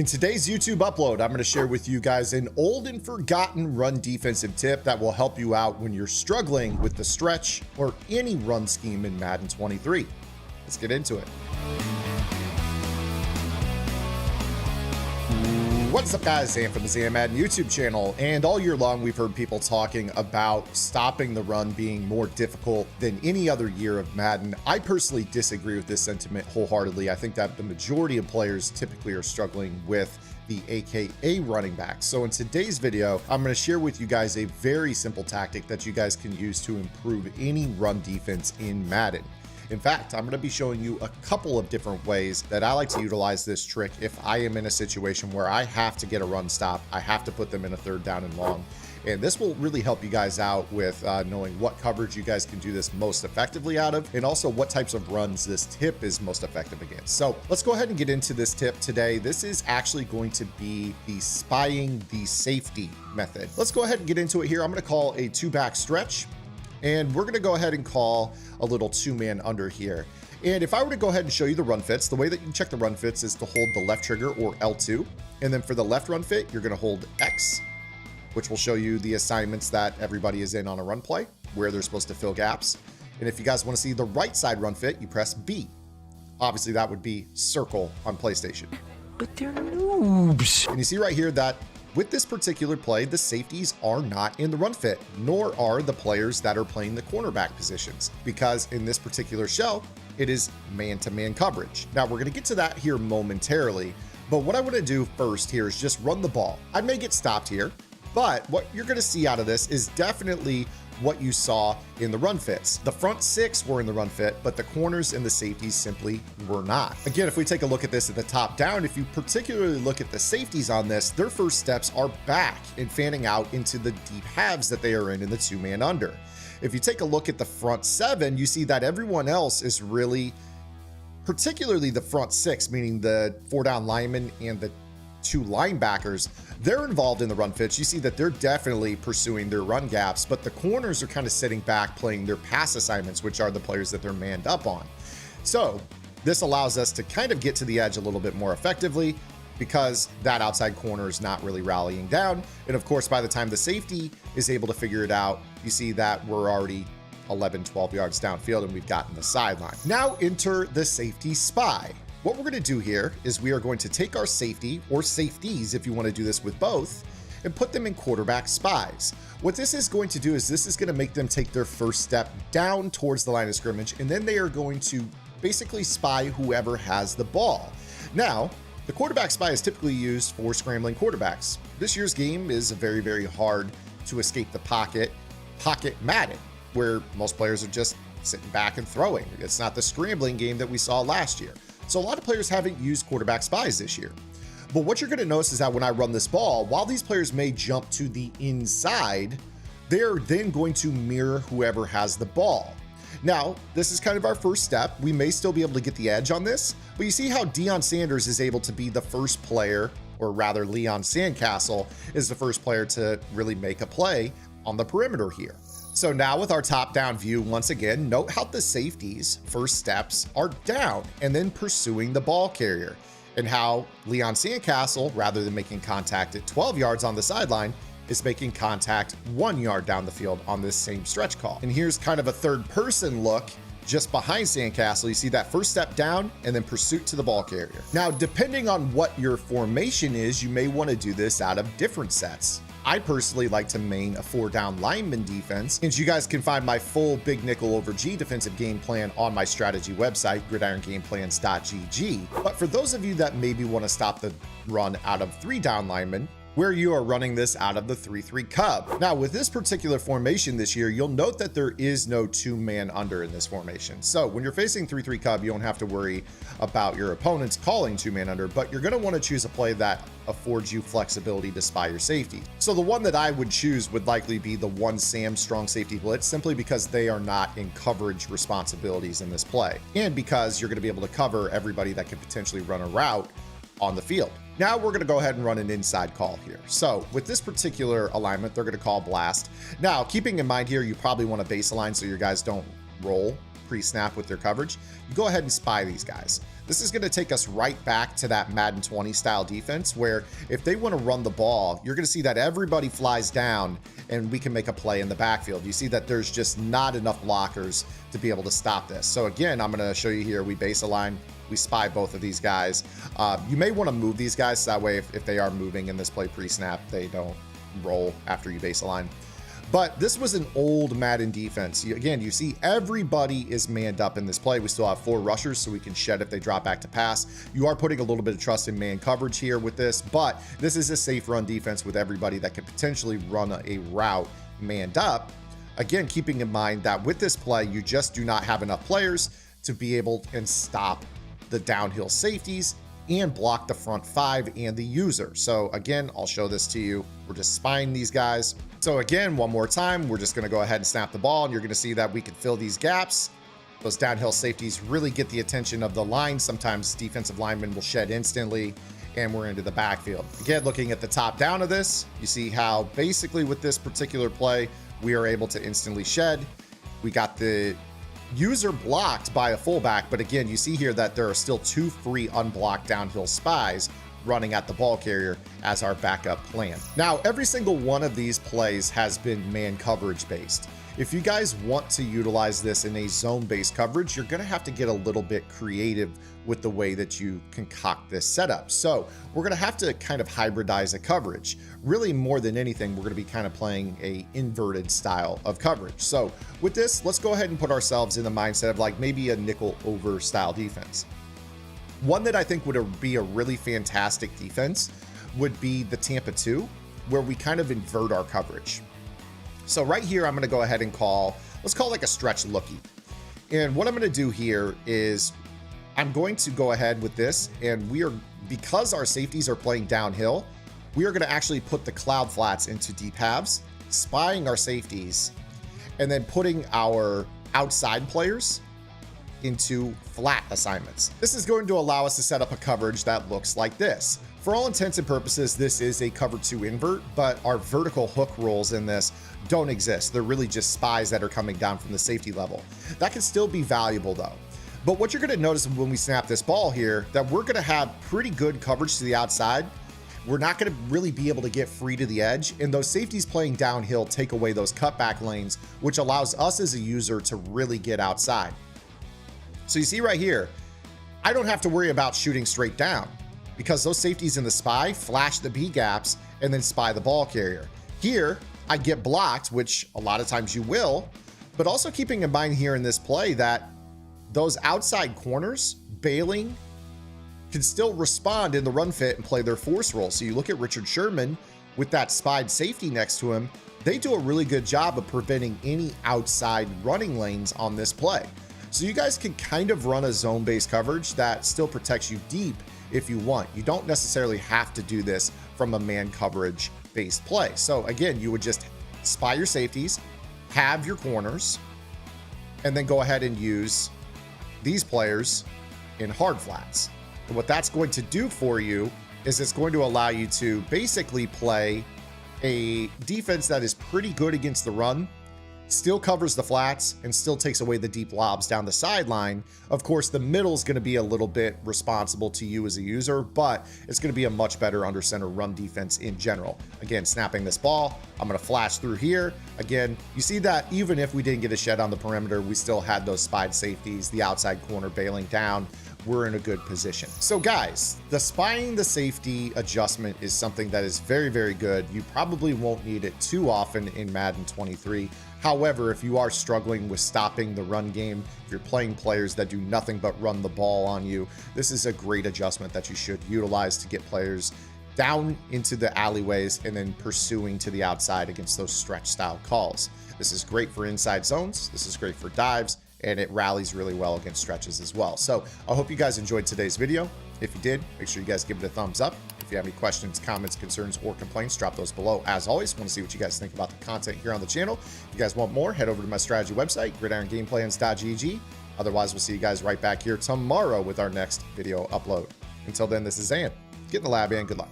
In today's YouTube upload, I'm going to share with you guys an old and forgotten run defensive tip that will help you out when you're struggling with the stretch or any run scheme in Madden 23. Let's get into it. What's up, guys? Zan from the Zan Madden YouTube channel, and all year long we've heard people talking about stopping the run being more difficult than any other year of Madden. I personally disagree with this sentiment wholeheartedly. I think that the majority of players typically are struggling with the AKA running back. So in today's video, I'm going to share with you guys a very simple tactic that you guys can use to improve any run defense in Madden. In fact, I'm going to be showing you a couple of different ways that I like to utilize this trick if I am in a situation where I have to get a run stop. I have to put them in a third down and long. And this will really help you guys out with knowing what coverage you guys can do this most effectively out of, and also what types of runs this tip is most effective against. So let's go ahead and get into this tip today. This is actually going to be the spying the safety method. Let's go ahead and get into it here. I'm going to call a two-back stretch. And we're going to go ahead and call a little two-man under here. And if I were to go ahead and show you the run fits, the way that you check the run fits is to hold the left trigger or L2. And then for the left run fit, you're going to hold X, which will show you the assignments that everybody is in on a run play, where they're supposed to fill gaps. And if you guys want to see the right side run fit, you press B. Obviously, that would be circle on PlayStation. But they're noobs. And you see right here that with this particular play, the safeties are not in the run fit, nor are the players that are playing the cornerback positions, because in this particular shell, it is man-to-man coverage. Now, we're going to get to that here momentarily, but what I want to do first here is just run the ball. I may get stopped here, but what you're going to see out of this is definitely what you saw in the run fits. The front six were in the run fit, but the corners and the safeties simply were not. Again, if we take a look at this at the top down, if you particularly look at the safeties on this, their first steps are back and fanning out into the deep halves that they are in the two-man under. If you take a look at the front seven, you see that everyone else is really, particularly the front six, meaning the four-down linemen and the two linebackers, they're involved in the run fits. You see that they're definitely pursuing their run gaps, but the corners are kind of sitting back playing their pass assignments, which are the players that they're manned up on. So this allows us to kind of get to the edge a little bit more effectively because that outside corner is not really rallying down. And of course, by the time the safety is able to figure it out, you see that we're already 11, 12 yards downfield and we've gotten the sideline. Now enter the safety spy. What we're going to do here is we are going to take our safety, or safeties if you want to do this with both, and put them in quarterback spies. What this is going to do is this is going to make them take their first step down towards the line of scrimmage, and then they are going to basically spy whoever has the ball. Now, the quarterback spy is typically used for scrambling quarterbacks. This year's game is very, very hard to escape the pocket Madden, where most players are just sitting back and throwing. It's not the scrambling game that we saw last year. So a lot of players haven't used quarterback spies this year. But what you're going to notice is that when I run this ball, while these players may jump to the inside, they're then going to mirror whoever has the ball. Now, this is kind of our first step. We may still be able to get the edge on this, but you see how Deion Sanders is able to be the first player, or rather Leon Sandcastle is the first player to really make a play on the perimeter here. So now with our top-down view, once again, note how the safeties' first steps are down and then pursuing the ball carrier, and how Leon Sandcastle, rather than making contact at 12 yards on the sideline, is making contact 1 yard down the field on this same stretch call. And here's kind of a third-person look just behind Sandcastle. You see that first step down and then pursuit to the ball carrier. Now, depending on what your formation is, you may want to do this out of different sets. I personally like to main a four-down lineman defense, and you guys can find my full big nickel over G defensive game plan on my strategy website, gridirongameplans.gg. But for those of you that maybe want to stop the run out of three-down linemen, where you are running this out of the 3-3 cub. Now, with this particular formation this year, you'll note that there is no two-man under in this formation. So when you're facing 3-3 cub, you don't have to worry about your opponents calling two-man under, but you're going to want to choose a play that affords you flexibility to spy your safety. So the one that I would choose would likely be the one Sam strong safety blitz, simply because they are not in coverage responsibilities in this play, and because you're going to be able to cover everybody that could potentially run a route on the field. Now we're going to go ahead and run an inside call here. So with this particular alignment, they're going to call blast. Now, keeping in mind here, you probably want a base align so your guys don't roll pre-snap with their coverage. You go ahead and spy these guys. this is going to take us right back to that Madden 20 style defense, where if they want to run the ball, you're going to see that everybody flies down and we can make a play in the backfield. You see that there's just not enough blockers to be able to stop this. So again, I'm going to show you here, we base align, we spy both of these guys. You may want to move these guys, so that way if they are moving in this play pre-snap, they don't roll after you base align. But this was an old Madden defense. Again, you see everybody is manned up in this play. We still have 4 rushers, so we can shed if they drop back to pass. You are putting a little bit of trust in man coverage here with this, but this is a safe run defense with everybody that could potentially run a route manned up. Again, keeping in mind that with this play, you just do not have enough players to be able and stop the downhill safeties and block the front 5 and the user. So again, I'll show this to you. We're just spying these guys. So again, one more time, we're just going to go ahead and snap the ball, and you're going to see that we can fill these gaps. Those downhill safeties really get the attention of the line. Sometimes defensive linemen will shed instantly, and we're into the backfield. Again, looking at the top down of this, you see how basically with this particular play, we are able to instantly shed. We got the user blocked by a fullback, but again, you see here that there are still 2 free unblocked downhill spies running at the ball carrier as our backup plan. Now, every single one of these plays has been man coverage based. If you guys want to utilize this in a zone-based coverage, you're going to have to get a little bit creative with the way that you concoct this setup. So we're going to have to kind of hybridize a coverage. Really, more than anything, we're going to be kind of playing a inverted style of coverage. So with this, let's go ahead and put ourselves in the mindset of like maybe a nickel over style defense. One that I think would be a really fantastic defense would be the Tampa 2, where we kind of invert our coverage. So right here, I'm going to go ahead and let's call like a stretch lookie. And what I'm going to do here is I'm going to go ahead with this, and because our safeties are playing downhill, we are going to actually put the cloud flats into deep halves, spying our safeties, and then putting our outside players into flat assignments. This is going to allow us to set up a coverage that looks like this. For all intents and purposes, this is a cover 2 invert, but our vertical hook rolls in this don't exist. They're really just spies that are coming down from the safety level. That can still be valuable though. But what you're going to notice when we snap this ball here, that we're going to have pretty good coverage to the outside. We're not going to really be able to get free to the edge, and those safeties playing downhill take away those cutback lanes, which allows us as a user to really get outside. So you see right here, I don't have to worry about shooting straight down because those safeties in the spy flash the B gaps and then spy the ball carrier. Here, I get blocked, which a lot of times you will, but also keeping in mind here in this play that those outside corners bailing can still respond in the run fit and play their force role. So you look at Richard Sherman with that spied safety next to him, they do a really good job of preventing any outside running lanes on this play. So you guys can kind of run a zone-based coverage that still protects you deep if you want. You don't necessarily have to do this from a man coverage based play. So again, you would just spy your safeties, have your corners, and then go ahead and use these players in hard flats. And what that's going to do for you is it's going to allow you to basically play a defense that is pretty good against the run, still covers the flats, and still takes away the deep lobs down the sideline. Of course, the middle is going to be a little bit responsible to you as a user, but it's going to be a much better under center run defense in general. Again, snapping this ball, I'm going to flash through here. Again, you see that even if we didn't get a shed on the perimeter, we still had those spied safeties, the outside corner bailing down. We're in a good position. So guys, the spying the safety adjustment is something that is very, very good. You probably won't need it too often in Madden 23. However, if you are struggling with stopping the run game, if you're playing players that do nothing but run the ball on you, this is a great adjustment that you should utilize to get players down into the alleyways and then pursuing to the outside against those stretch style calls. This is great for inside zones. This is great for dives, and it rallies really well against stretches as well. So I hope you guys enjoyed today's video. If you did, make sure you guys give it a thumbs up. If you have any questions, comments, concerns, or complaints, drop those below. As always, want to see what you guys think about the content here on the channel. If you guys want more, head over to my strategy website, gridirongameplans.gg. Otherwise, we'll see you guys right back here tomorrow with our next video upload. Until then, this is Zan. Get in the lab and good luck.